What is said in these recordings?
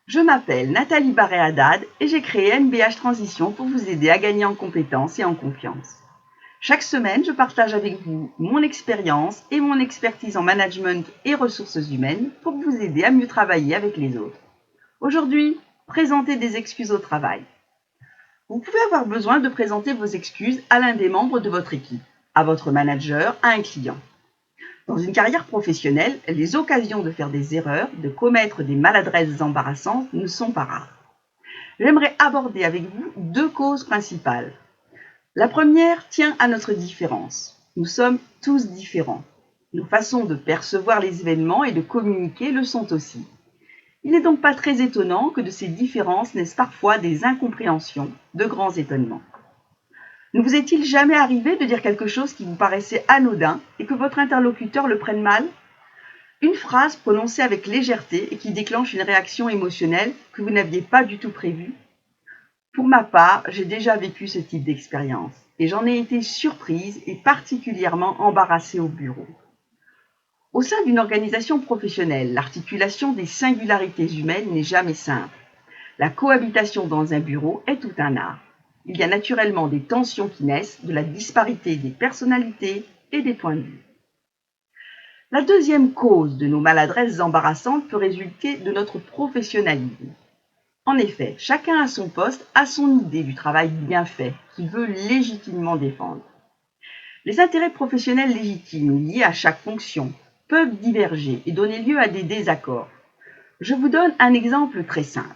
Je m'appelle Nathalie Barré-Haddad et j'ai créé MBH Transition pour vous aider à gagner en compétences et en confiance. Chaque semaine, je partage avec vous mon expérience et mon expertise en management et ressources humaines pour vous aider à mieux travailler avec les autres. Aujourd'hui, présenter des excuses au travail. Vous pouvez avoir besoin de présenter vos excuses à l'un des membres de votre équipe, à votre manager, à un client. Dans une carrière professionnelle, les occasions de faire des erreurs, de commettre des maladresses embarrassantes ne sont pas rares. J'aimerais aborder avec vous deux causes principales. La première tient à notre différence. Nous sommes tous différents. Nos façons de percevoir les événements et de communiquer le sont aussi. Il n'est donc pas très étonnant que de ces différences naissent parfois des incompréhensions, de grands étonnements. Ne vous est-il jamais arrivé de dire quelque chose qui vous paraissait anodin et que votre interlocuteur le prenne mal ? Une phrase prononcée avec légèreté et qui déclenche une réaction émotionnelle que vous n'aviez pas du tout prévue ? Pour ma part, j'ai déjà vécu ce type d'expérience et j'en ai été surprise et particulièrement embarrassée au bureau. Au sein d'une organisation professionnelle, l'articulation des singularités humaines n'est jamais simple. La cohabitation dans un bureau est tout un art. Il y a naturellement des tensions qui naissent de la disparité des personnalités et des points de vue. La deuxième cause de nos maladresses embarrassantes peut résulter de notre professionnalisme. En effet, chacun à son poste a son idée du travail bien fait qu'il veut légitimement défendre. Les intérêts professionnels légitimes liés à chaque fonction peuvent diverger et donner lieu à des désaccords. Je vous donne un exemple très simple.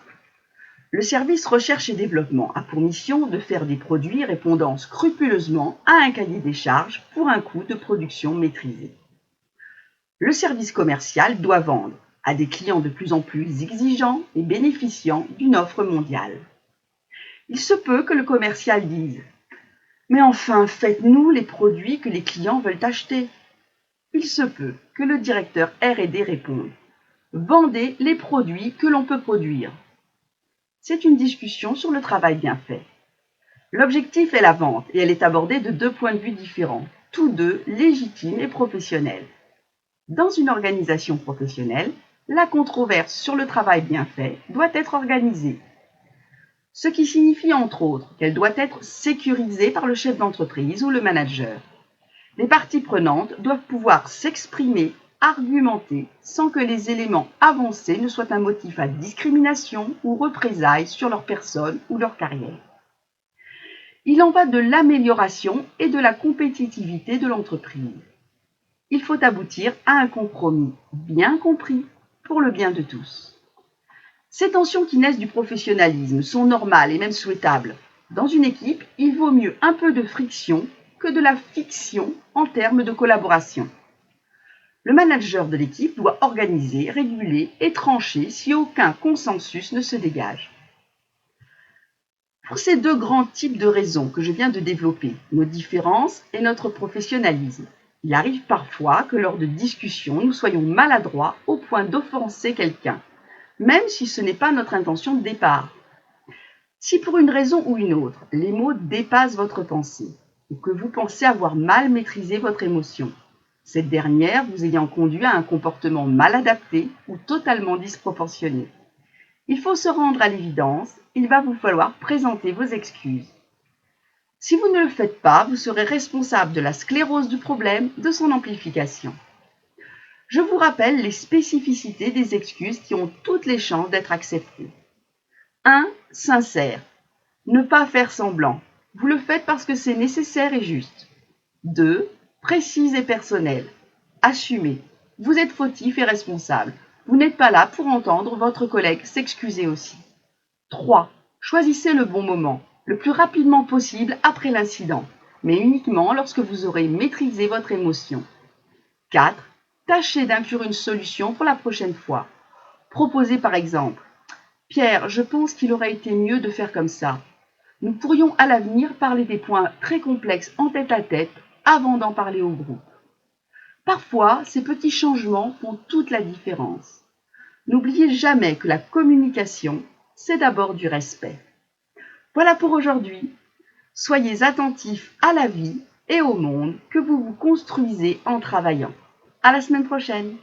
Le service recherche et développement a pour mission de faire des produits répondant scrupuleusement à un cahier des charges pour un coût de production maîtrisé. Le service commercial doit vendre à des clients de plus en plus exigeants et bénéficiant d'une offre mondiale. Il se peut que le commercial dise « Mais enfin, faites-nous les produits que les clients veulent acheter ». Il se peut que le directeur R&D réponde « Vendez les produits que l'on peut produire ». C'est une discussion sur le travail bien fait. L'objectif est la vente et elle est abordée de deux points de vue différents, tous deux légitimes et professionnels. Dans une organisation professionnelle, la controverse sur le travail bien fait doit être organisée. Ce qui signifie entre autres qu'elle doit être sécurisée par le chef d'entreprise ou le manager. Les parties prenantes doivent pouvoir s'exprimer, argumenter, sans que les éléments avancés ne soient un motif à discrimination ou représailles sur leur personne ou leur carrière. Il en va de l'amélioration et de la compétitivité de l'entreprise. Il faut aboutir à un compromis bien compris pour le bien de tous. Ces tensions qui naissent du professionnalisme sont normales et même souhaitables. Dans une équipe, il vaut mieux un peu de friction que de la fiction en termes de collaboration. Le manager de l'équipe doit organiser, réguler et trancher si aucun consensus ne se dégage. Pour ces deux grands types de raisons que je viens de développer, nos différences et notre professionnalisme, il arrive parfois que lors de discussions, nous soyons maladroits au point d'offenser quelqu'un, même si ce n'est pas notre intention de départ. Si pour une raison ou une autre, les mots dépassent votre pensée, ou que vous pensez avoir mal maîtrisé votre émotion, cette dernière vous ayant conduit à un comportement mal adapté ou totalement disproportionné. Il faut se rendre à l'évidence, il va vous falloir présenter vos excuses. Si vous ne le faites pas, vous serez responsable de la sclérose du problème, de son amplification. Je vous rappelle les spécificités des excuses qui ont toutes les chances d'être acceptées. 1. Sincère. Ne pas faire semblant. Vous le faites parce que c'est nécessaire et juste. 2. Précise et personnelle. Assumez. Vous êtes fautif et responsable. Vous n'êtes pas là pour entendre votre collègue s'excuser aussi. 3. Choisissez le bon moment, le plus rapidement possible après l'incident, mais uniquement lorsque vous aurez maîtrisé votre émotion. 4. Tâchez d'inclure une solution pour la prochaine fois. Proposez par exemple « Pierre, je pense qu'il aurait été mieux de faire comme ça. Nous pourrions à l'avenir parler des points très complexes en tête-à-tête avant d'en parler au groupe. » Parfois, ces petits changements font toute la différence. N'oubliez jamais que la communication, c'est d'abord du respect. Voilà pour aujourd'hui. Soyez attentifs à la vie et au monde que vous vous construisez en travaillant. À la semaine prochaine.